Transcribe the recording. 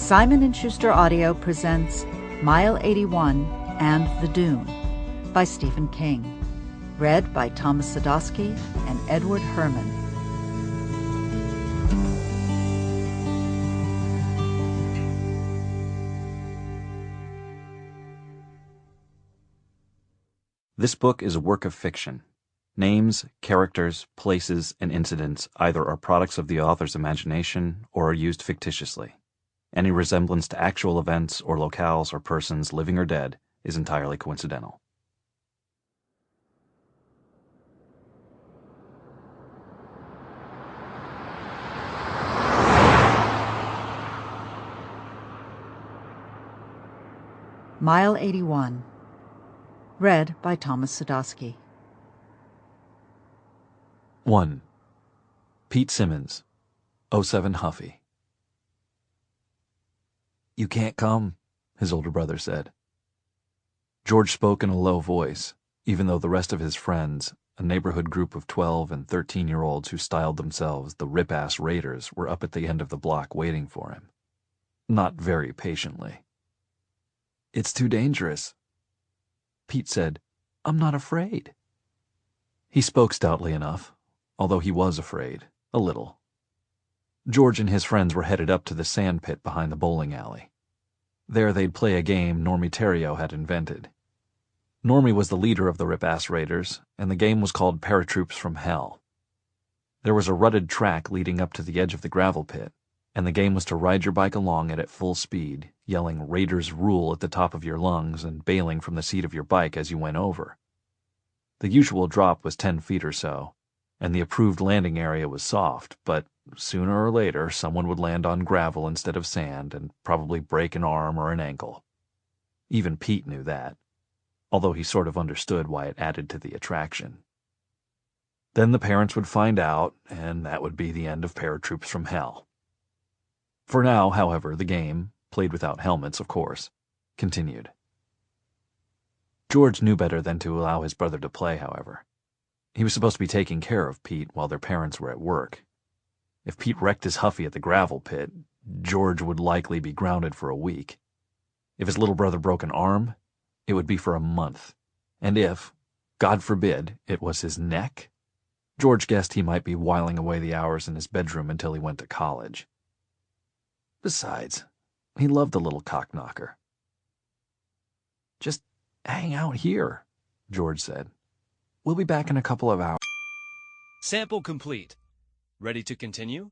Simon & Schuster Audio presents Mile 81 and the Dune by Stephen King. Read by Thomas Sadoski and Edward Herrmann. This book is a work of fiction. Names, characters, places, and incidents either are products of the author's imagination or are used fictitiously. Any resemblance to actual events or locales or persons, living or dead, is entirely coincidental. Mile 81. Read by Thomas Sadoski. 1. Pete Simmons, 07 Huffy. "You can't come," his older brother said. George spoke in a low voice, even though the rest of his friends, a neighborhood group of 12 and 13-year-olds who styled themselves the Rip-Ass Raiders, were up at the end of the block waiting for him. Not very patiently. "It's too dangerous." Pete said, "I'm not afraid." He spoke stoutly enough, although he was afraid, a little. George and his friends were headed up to the sand pit behind the bowling alley. There they'd play a game Normie Theriot had invented. Normie was the leader of the Rip-Ass Raiders, and the game was called Paratroops from Hell. There was a rutted track leading up to the edge of the gravel pit, and the game was to ride your bike along it at full speed, yelling "Raiders rule" at the top of your lungs and bailing from the seat of your bike as you went over. The usual drop was 10 feet or so, and the approved landing area was soft, but sooner or later someone would land on gravel instead of sand and probably break an arm or an ankle. Even Pete knew that, although he sort of understood why it added to the attraction. Then the parents would find out, and that would be the end of Paratroops from Hell. For now, however, the game, played without helmets, of course, continued. George knew better than to allow his brother to play, however. He was supposed to be taking care of Pete while their parents were at work. If Pete wrecked his Huffy at the gravel pit, George would likely be grounded for a week. If his little brother broke an arm, it would be for a month. And if, God forbid, it was his neck, George guessed he might be whiling away the hours in his bedroom until he went to college. Besides, he loved the little cockknocker. "Just hang out here," George said. "We'll be back in a couple of hours." Sample complete. Ready to continue?